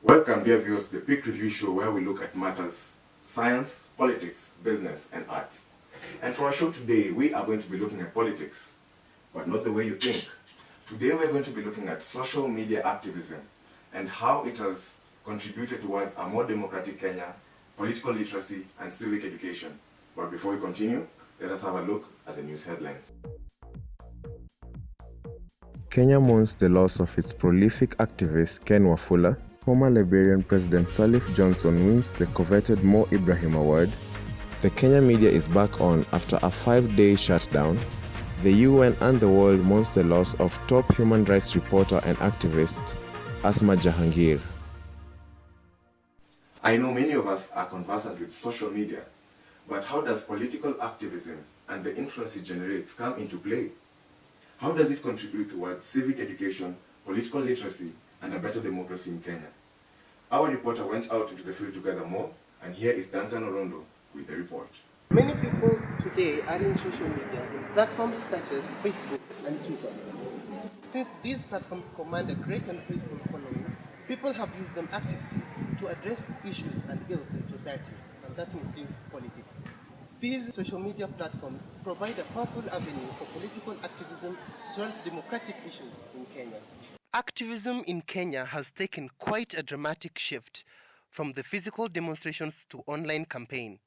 Welcome, dear viewers, to the Peak Review Show where we look at matters science, politics, business, and arts. And for our show today, we are going to be looking at politics, but not the way you think. Today we're going to be looking at social media activism and how it has contributed towards a more democratic Kenya, political literacy, and civic education. But before we continue, let us have a look at the news headlines. Kenya mourns the loss of its prolific activist Ken Wafula. Former Liberian President Salif Johnson wins the coveted Mo Ibrahim Award. The Kenya media is back on after a 5-day shutdown. The UN and the world mourns the loss of top human rights reporter and activist Asma Jahangir. I know many of us are conversant with social media, but how does political activism and the influence it generates come into play? How does it contribute towards civic education, political literacy, and a better democracy in Kenya? Our reporter went out into the field to gather more, and here is Duncan Orondo with the report. Many people today are in social media in platforms such as Facebook and Twitter. Since these platforms command a great and faithful following, people have used them actively to address issues and ills in society, and that includes politics. These social media platforms provide a powerful avenue for political activism towards democratic issues in Kenya. Activism in Kenya has taken quite a dramatic shift from the physical demonstrations to online campaign.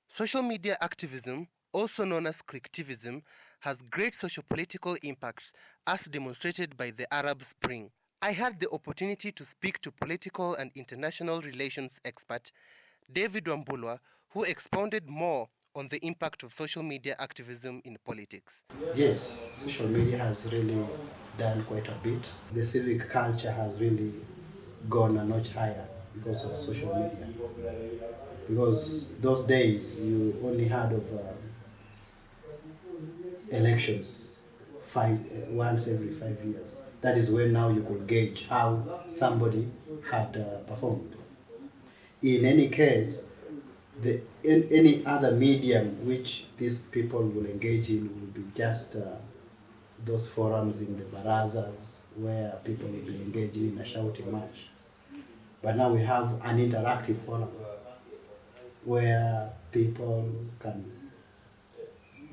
Social media activism, also known as clicktivism, has great socio-political impacts as demonstrated by the Arab Spring. I had the opportunity to speak to political and international relations expert David Wambulwa, who expounded more on the impact of social media activism in politics. Yes, social media has really done quite a bit. The civic culture has really gone a notch higher because of social media. Because those days you only heard of elections once every 5 years. That is when now you could gauge how somebody had performed. In any case, any other medium which these people will engage in will be just those forums in the barazas where people will be engaging in a shouting match. But now we have an interactive forum where people can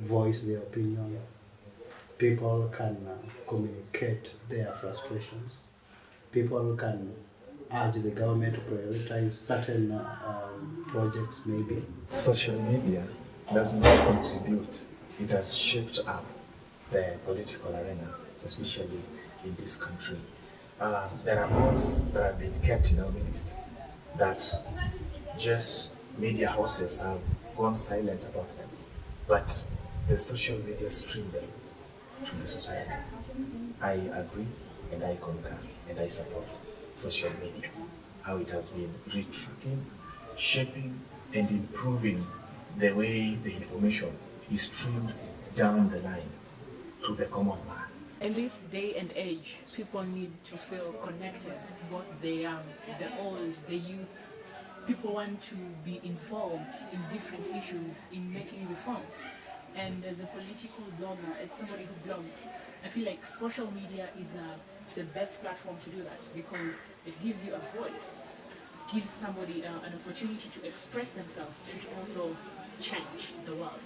voice their opinion, people can communicate their frustrations, people can urge the government to prioritize certain projects maybe. Social media does not contribute, it has shaped up the political arena, especially in this country. There are laws that have been kept in our midst that just media houses have gone silent about them, but the social media stream them to the society. I agree and I concur and I support social media, how it has been retracking, shaping, and improving the way the information is streamed down the line to the common man. In this day and age, people need to feel connected, both the young, the old, the youths. People want to be involved in different issues, in making reforms. And as a political blogger, as somebody who blogs, I feel like social media is the best platform to do that because it gives you a voice. It gives somebody an opportunity to express themselves and to also change the world.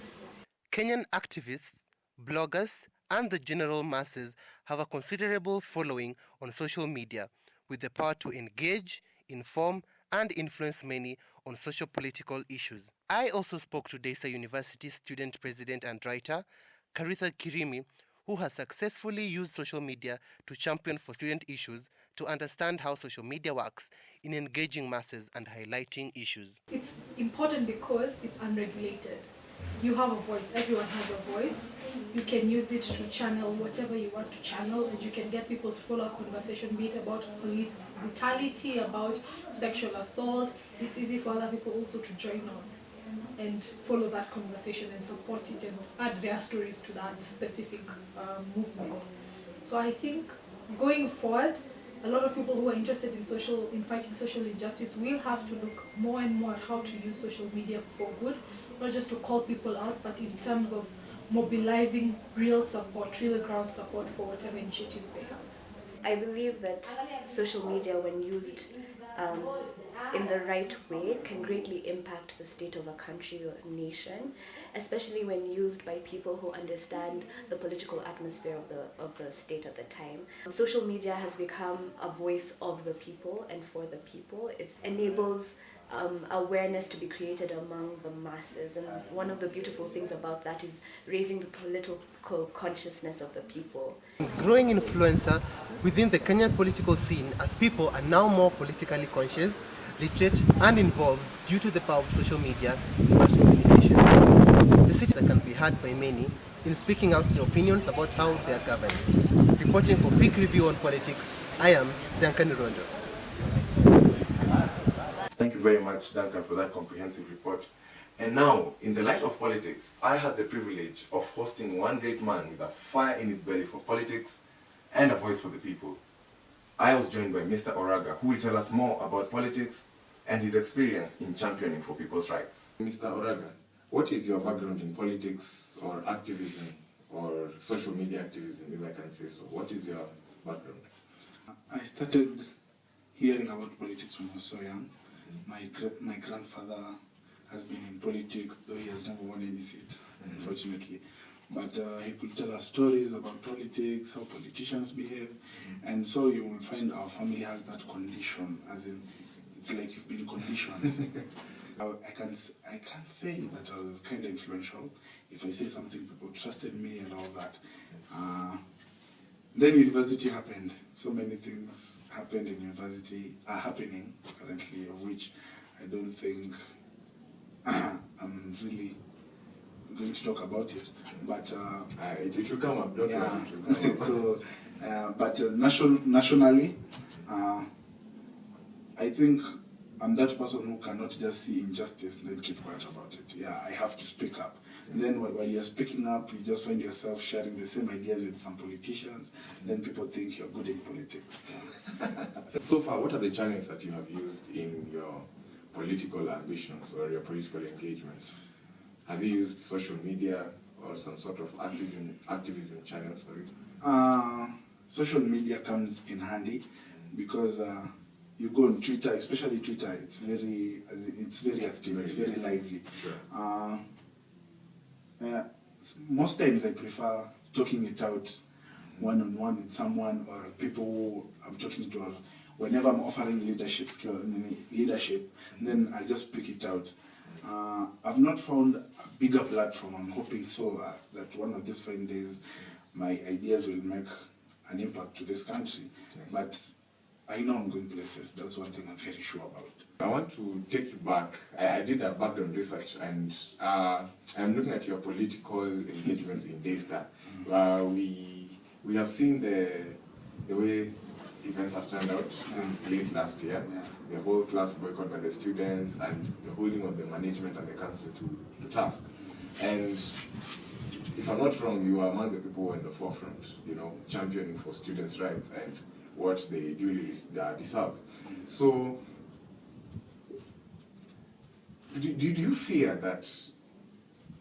Kenyan activists, bloggers, and the general masses have a considerable following on social media with the power to engage, inform, and influence many on socio-political issues. I also spoke to Desa University student president and writer, Karitha Kirimi, who has successfully used social media to champion for student issues to understand how social media works in engaging masses and highlighting issues. It's important because it's unregulated. You have a voice, everyone has a voice. You can use it to channel whatever you want to channel, and you can get people to follow a conversation, be it about police brutality, about sexual assault. It's easy for other people also to join on and follow that conversation and support it and add their stories to that specific movement. So I think going forward, a lot of people who are interested in fighting social injustice will have to look more and more at how to use social media for good, not just to call people out, but in terms of mobilizing real support, real ground support for whatever initiatives they have. I believe that social media, when used in the right way, can greatly impact the state of a country or a nation, especially when used by people who understand the political atmosphere of the state at the time. Social media has become a voice of the people and for the people. It enables awareness to be created among the masses, and one of the beautiful things about that is raising the political consciousness of the people. Growing influencer within the Kenyan political scene, as people are now more politically conscious, literate and involved due to the power of social media and mass communication. The citizen can be heard by many in speaking out their opinions about how they are governed. Reporting for Big Review on Politics, I am Duncan Rondo. Thank you very much, Duncan, for that comprehensive report. And now, in the light of politics, I had the privilege of hosting one great man with a fire in his belly for politics and a voice for the people. I was joined by Mr. Oraga, who will tell us more about politics and his experience in championing for people's rights. Mr. Oraga, what is your background in politics or activism or social media activism, if I can say so? What is your background? I started hearing about politics when I was so young. My grandfather has been in politics, though he has never won any seat, unfortunately. But he could tell us stories about politics, how politicians behave, and so you will find our family has that condition, as in, it's like you've been conditioned. I can't say that I was kind of influential. If I say something, people trusted me and all that. Then university happened. So many things happened in university, are happening currently, of which I don't think I'm really going to talk about it. But it will come up, don't yeah. worry. So, but nationally, I think I'm that person who cannot just see injustice and then keep quiet about it. Yeah, I have to speak up. And then while you're speaking up, you just find yourself sharing the same ideas with some politicians. Then people think you're good in politics. So far, what are the channels that you have used in your political ambitions or your political engagements? Have you used social media or some sort of activism channels for it? Social media comes in handy because you go on Twitter, especially Twitter. It's very active. It's very lively. Sure. Most times I prefer talking it out one-on-one with someone or people who I'm talking to. Whenever I'm offering leadership then I just pick it out. I've not found a bigger platform. I'm hoping so that one of these fine days my ideas will make an impact to this country. Yes. But I know I'm going places. That's one thing I'm very sure about. I want to take you back. I did a background research, and I'm looking at your political engagements in Daystar. We have seen the way events have turned out since late last year. Yeah. The whole class boycott by the students and the holding of the management and the council to task. And if I'm not wrong, you are among the people who are in the forefront, championing for students' rights and what they duly deserve. So, do you fear that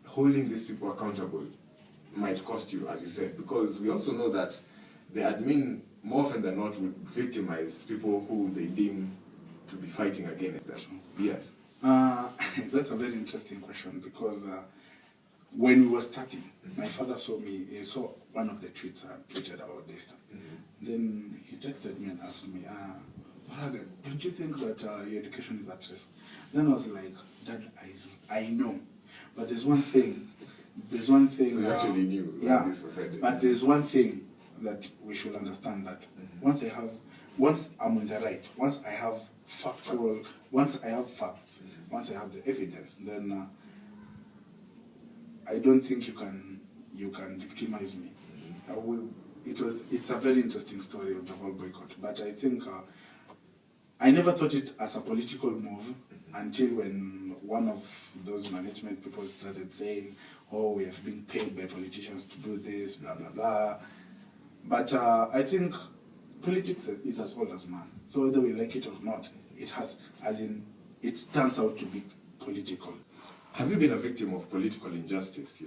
holding these people accountable might cost you, as you said? Because we also know that the admin, more often than not, would victimize people who they deem to be fighting against them. Yes. That's a very interesting question because when we were starting, my father saw one of the tweets I tweeted about this. Then he texted me and asked me, don't you think that your education is at risk? Then I was like, Dad, I know. But there's one thing. So you actually knew yeah, this was said. But there's one thing that we should understand, that once I'm on the right, once I have facts, once I have the evidence, then I don't think you can victimize me. It's a very interesting story of the whole boycott, but I think I never thought it as a political move until when one of those management people started saying, "Oh, we have been paid by politicians to do this, blah blah blah." But I think politics is as old as man. So whether we like it or not, it turns out to be political. Have you been a victim of political injustice?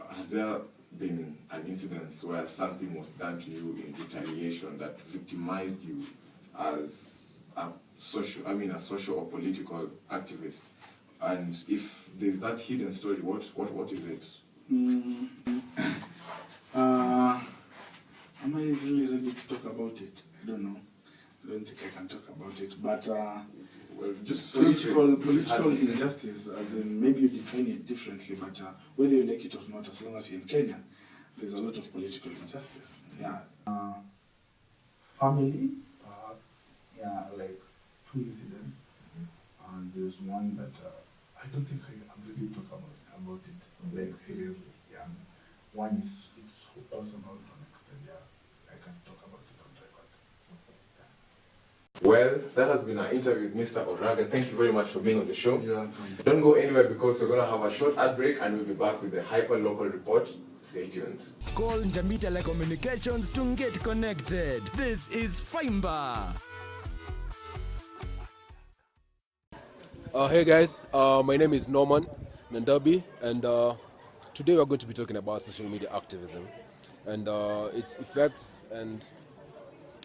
Has there been an incident where something was done to you in retaliation that victimized you as a social or political activist? And if there's that hidden story, what is it? Am I really ready to talk about it? I don't know. I don't think I can talk about it. But well, just political injustice, as in maybe you define it differently, but whether you like it or not, as long as you're in Kenya, there's a lot of political injustice. Yeah. Family, like 2 incidents. And there's one that I don't think I'm ready to talk about it, like seriously. Yeah. One is it's personal to an extent. Yeah, I can talk about it on record. Well, that has been our interview with Mr. Oraga. Thank you very much for being on the show. Yeah. Don't go anywhere because we're going to have a short ad break and we'll be back with the hyper-local report. Stay tuned. Call Njambi Telecommunications to get connected. This is Fiber. Hey guys, my name is Norman Nandabi, and today we're going to be talking about social media activism and its effects and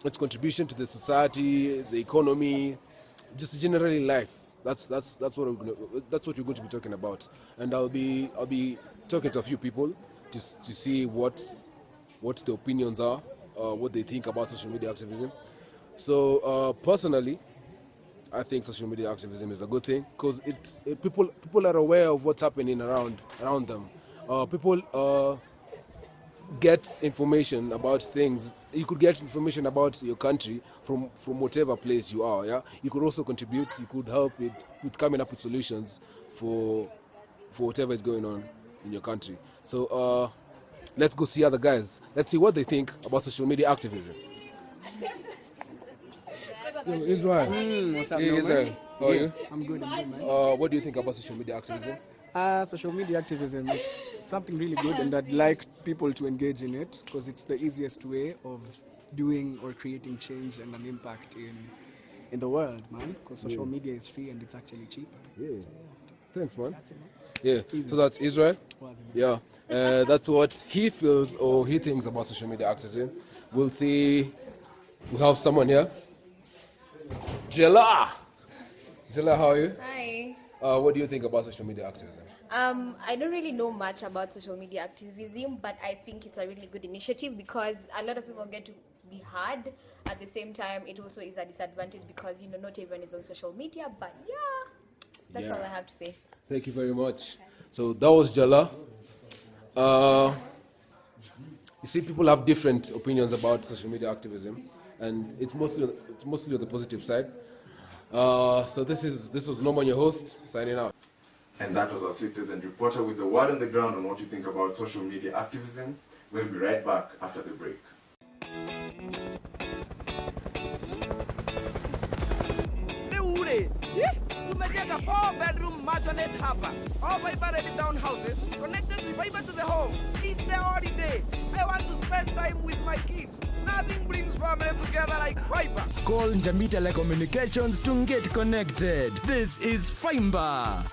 its contribution to the society, the economy, just generally life. That's what we're going to be talking about, and I'll be talking to a few people to see what the opinions are, what they think about social media activism. So personally, I think social media activism is a good thing because people are aware of what's happening around them. People get information about things. You could get information about your country from whatever place you are. Yeah, you could also contribute. You could help with coming up with solutions for whatever is going on in your country. So let's go see other guys. Let's see what they think about social media activism. Yo, Israel. What's up, hey, Israel. How are you? I'm good, man. What do you think about social media activism? Social media activism, it's something really good, and I'd like people to engage in it because it's the easiest way of doing or creating change and an impact in the world, man. Because social media is free and it's actually cheaper. Yeah. So, Thanks, man. that's it, man. Yeah. Easy. So that's Israel. Was it? Yeah. That's what he feels or he thinks about social media activism. We'll see. We have someone here. Jella, how are you? Hi. What do you think about social media activism? I don't really know much about social media activism, but I think it's a really good initiative because a lot of people get to be heard. At the same time, it also is a disadvantage because, not everyone is on social media, but that's all I have to say. Thank you very much. So that was Jella. You see, people have different opinions about social media activism, and it's mostly on the positive side. So this was Norman, your host, signing out. And that was our citizen reporter with the word on the ground on what you think about social media activism. We'll be right back after the break. Tumejenga 4-bedroom maisonette hapa. All fiber townhouses connected with fiber to the home. It's the holiday. I want to spend time with my kids. Nothing brings family together like fiber. Call Njambi Telecommunications to get connected. This is Fiber.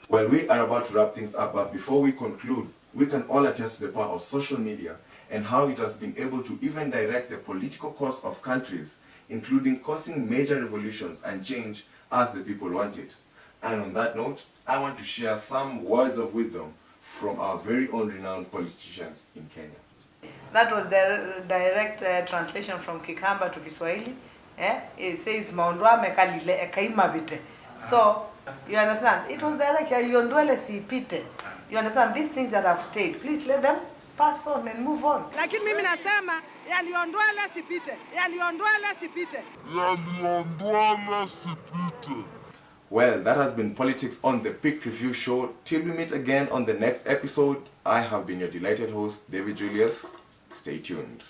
Well, we are about to wrap things up, but before we conclude, we can all attest to the power of social media and how it has been able to even direct the political course of countries, including causing major revolutions and change as the people want it. And on that note, I want to share some words of wisdom from our very own renowned politicians in Kenya. That was the direct translation from Kikamba to Kiswahili. It says, Maondwa mekalile ekaima bite. So, you understand? It was direct. Yondwele sipite. You understand? These things that have stayed, please let them pass on and move on. Lakini mimi nasema yaliondwele sipite. Yaliondwele sipite. Yaliondwele sipite. Well, that has been Politics on the Peak Review Show. Till we meet again on the next episode, I have been your delighted host, David Julius. Stay tuned.